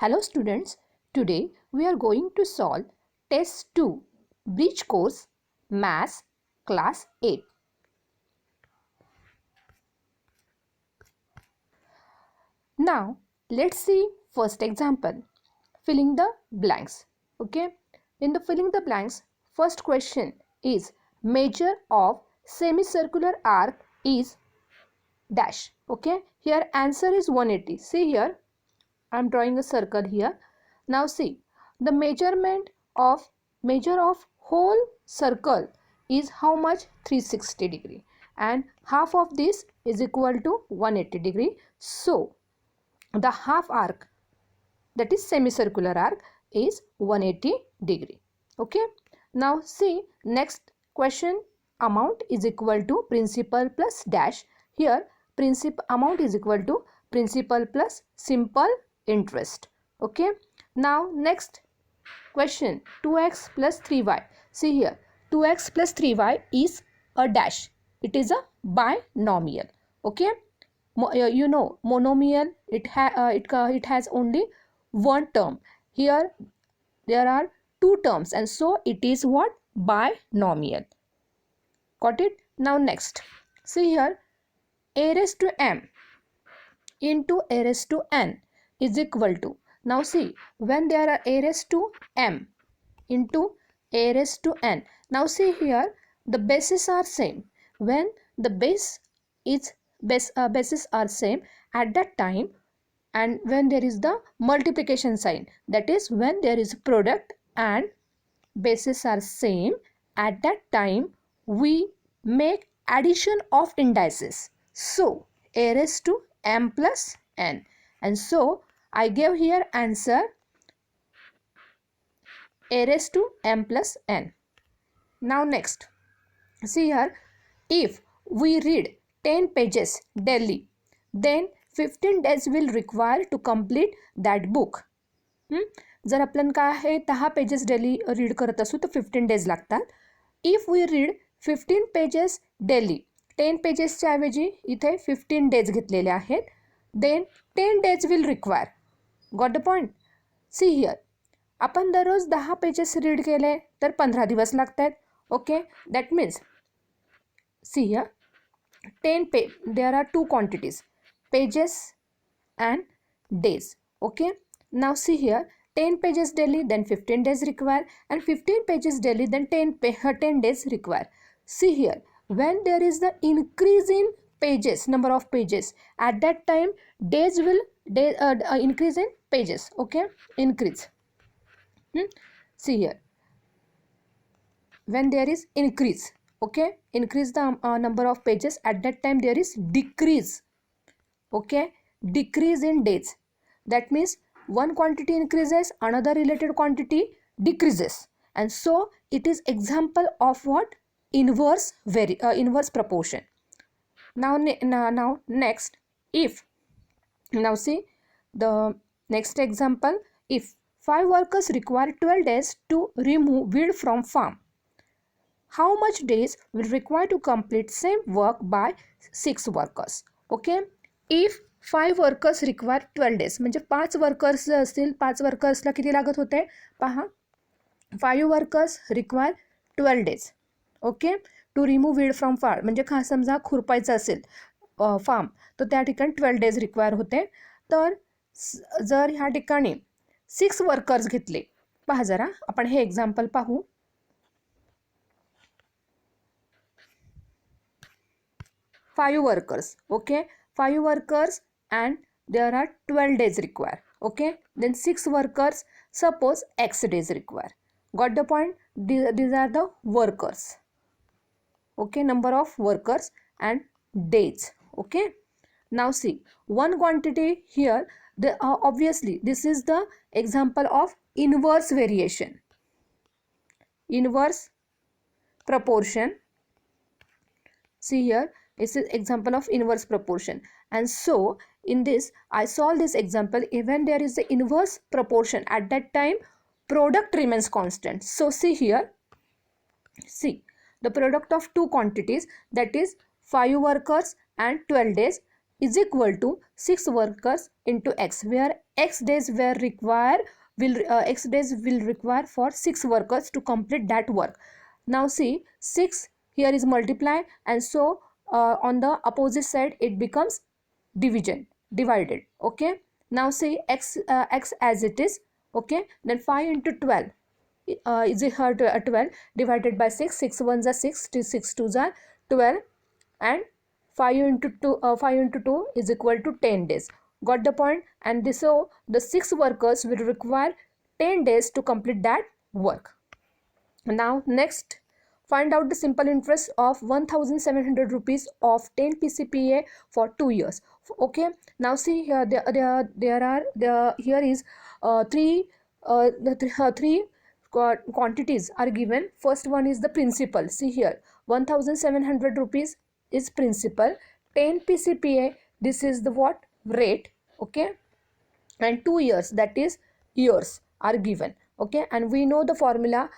Hello students, today we are going to solve test 2 Bridge course Maths class 8. Now let's see first example, filling the blanks. Okay, in the filling the blanks, first question is measure of semicircular arc is dash. Okay, here answer is 180. See here, I am drawing a circle here. Now see, the measure of whole circle is how much? 360 degree, and half of this is equal to 180 degree. So the half arc, that is semicircular arc, is 180 degree. Okay. Now see, next question, amount is equal to principal plus dash. Here principal amount is equal to principal plus simple interest. Okay. Now next question, 2x plus 3y. See here, 2x plus 3y is a dash. It is a binomial. Okay. You know, monomial, it has only one term. Here there are two terms, and so it is what? Binomial. Got it? Now next, see here, a raised to m into a raised to n is equal to, now see, when there are a raised to m into a raised to n, now see here, the bases are same. When the bases are same, at that time, and when there is the multiplication sign, that is when there is product and bases are same, at that time we make addition of indices. So a raised to m plus n, and so I gave here answer a raised to m plus n. Now next, see here, if we read 10 pages daily, then 15 days will require to complete that book. जर आपण काय आहे 10 pages daily read करत असू तर 15 days लागतात. If we read 15 pages daily, 10 पेजेसच्या ऐवजी इथे 15 डेज घेतलेले आहेत, then 10 days will require. Got the point? See here, आपण दररोज 10 पेजेस रीड केले तर 15 दिवस लागत आहेत. Okay, that means see here, 10 there are two quantities, pages and days. Okay, now see here, 10 pages daily, then 15 days require, and 15 pages daily, then 10 days require. See here, when there is the increase in pages, number of pages, at that time days will increase in pages. Okay, increase. See here, when there is increase, okay, increase the number of pages, at that time there is decrease. Okay, decrease in days, that means one quantity increases, another related quantity decreases, and so it is example of what? Inverse proportion. Now next, if, now see the next example, if 5 workers require 12 days to remove weed from farm, how much days will require to complete same work by 6 workers? Okay, if 5 workers require 12 days, म्हणजे 5 workers असतील, 5 वर्कर्सला किती लागत होते पहा, 5 workers require 12 days. Okay, to remove weed from farm, म्हणजे का समजा खुरपायचं असेल फार्म, तर त्या ठिकाणी 12 डेज रिक्वायर होते. तर जर ह्या ठिकाणी 6 वर्कर्स घेतले, पहा जरा आपण हे एक्झाम्पल पाहू. 5 workers, okay, 5 workers and there are 12 days required. Okay, then 6 workers, suppose x days require. Got the point? These are the workers. Okay, number of workers and days. Okay, now see one quantity here, the obviously this is the example of inverse variation, inverse proportion. See here, this is example of inverse proportion, and so in this I solve this example. Even there is the inverse proportion, at that time product remains constant. So see here, see the product of two quantities, that is 5 workers and 12 days, is equal to 6 workers into x, where x days were required x days will require for 6 workers to complete that work. Now see, 6 here is multiplied, and so on the opposite side it becomes divided. Okay, now see x as it is. Okay, then 5 into 12 is equal to 12 divided by 6. 6 ones are 6, 6 twos are 12, and 5 into 2 is equal to 10 days. Got the point? And this, so the 6 workers will require 10 days to complete that work. Now next, find out the simple interest of 1700 rupees of 10 PCPA for 2 years. Okay, now see here here is three quantities are given. First one is the principal. See here, 1700 rupees is principal. 10 PCPA, this is the what rate. Okay, and 2 years, that is years, are given. Okay, and we know the formula.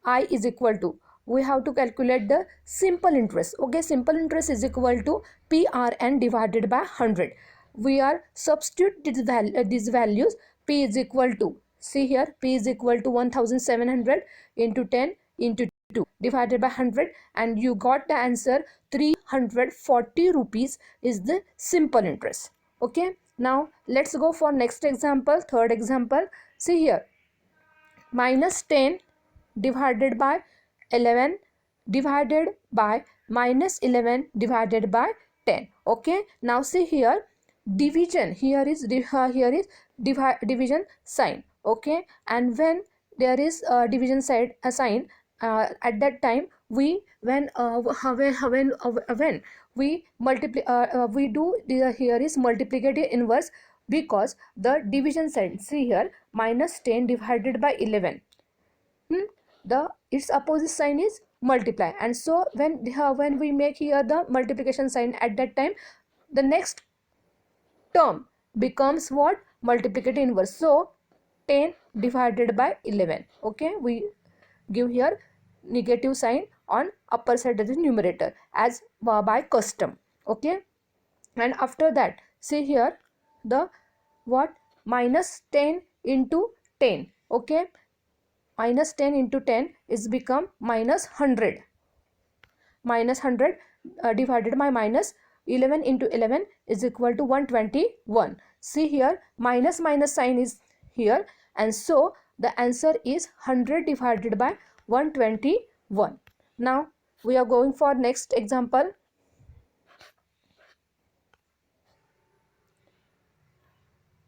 I is equal to, we have to calculate the simple interest. Okay, simple interest is equal to PRN divided by 100. We are substitute these values. P is equal to, see here, P is equal to 1700 into 10 into 2 divided by 100, and you got the answer 340 rupees is the simple interest. Okay, now let's go for next example, third example. See here, minus 10 divided by 11 divided by minus 11 divided by 10. Okay, now see here, division, here is division sign. Okay, and when there is a division sign at that time, we when we multiply, we do here is multiplicative inverse, because the division sign, see here, minus 10 divided by 11, the its opposite sign is multiply, and so when we make here the multiplication sign, at that time the next term becomes what, multiplicative inverse. So 10 divided by 11. Okay, we give here negative sign on upper side of the numerator as by custom. Okay, and after that, see here, the what, minus 10 into 10. Okay, minus 10 into 10 is become minus 100. Minus 100 divided by minus 11 into 11 is equal to 121. See here, minus sign is here, and so the answer is 100 divided by 121. Now we are going for next example.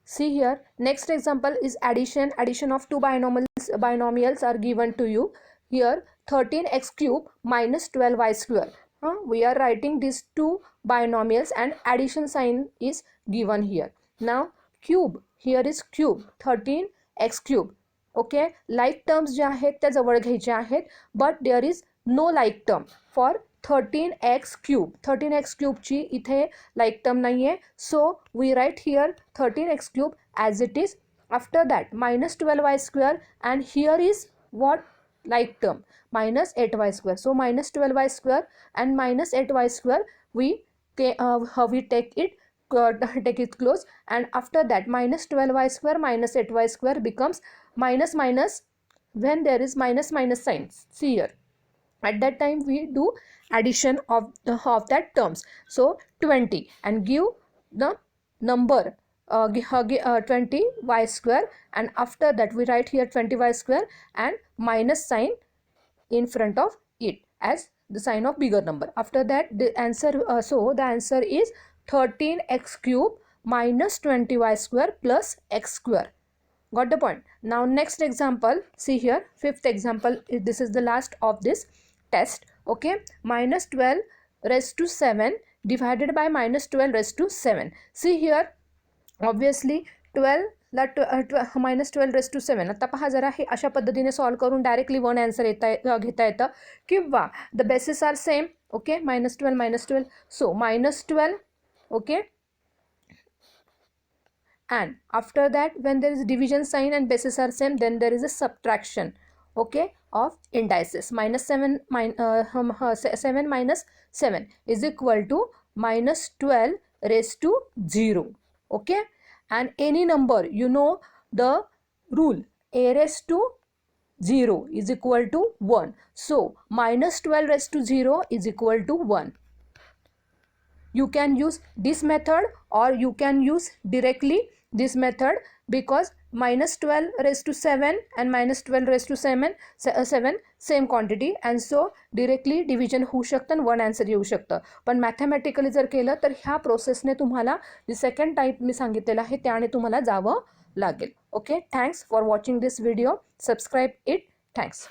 See here, next example is addition. Addition of two binomials are given to you. Here 13x cube minus 12y square. We are writing these two binomials and addition sign is given here. Now cube, here is cube, 13x cube. Okay, like terms जे आहेत त्या जवळ घ्यायचे आहेत, but there is no like term for 13x cube. 13x cube ची इथे like term नाही आहे, so we write here 13x cube as it is. After that minus 12y square, and here is what, like term, minus 8y square. So minus 12y square and minus 8y square, we take it close, and after that minus 12y square minus 8y square becomes minus minus when there is minus signs. See here, at that time we do addition of that terms. So 20, and give the number 20y square, and after that we write here 20y square and minus sign in front of it as the sign of bigger number. After that the answer, so the answer is 13x cube minus 20y square plus x square. Got the point? Now next example, see here, fifth example, this is the last of this test. Okay, minus 12 raised to 7 divided by minus 12 raised to 7. See here, obviously 12 La minus 12 raised to 7. आता पहा जरा हे अशा पद्धतीने solve करून directly one answer घेता येतं, किंवा the basis are same. Okay, minus 12, so minus 12. Okay, and after that when there is division sign and bases are same, then there is a subtraction, okay, of indices. Minus 7 minus 7 is equal to minus 12 raised to 0. Okay, and any number, you know the rule, a raised to 0 is equal to 1. So minus 12 raised to 0 is equal to 1. You can use this method or you can use directly this method, because minus 12 raised to 7 and minus 12 raised to 7 same quantity, and so directly division होऊ शकतं आणि one answer येऊ शकतं. पण mathematically जर केलं तर ह्या प्रोसेसने तुम्हाला जे सेकंड टाईप मी सांगितलेलं आहे त्याने तुम्हाला जावं लागेल. Okay, thanks for watching this video. Subscribe it. Thanks.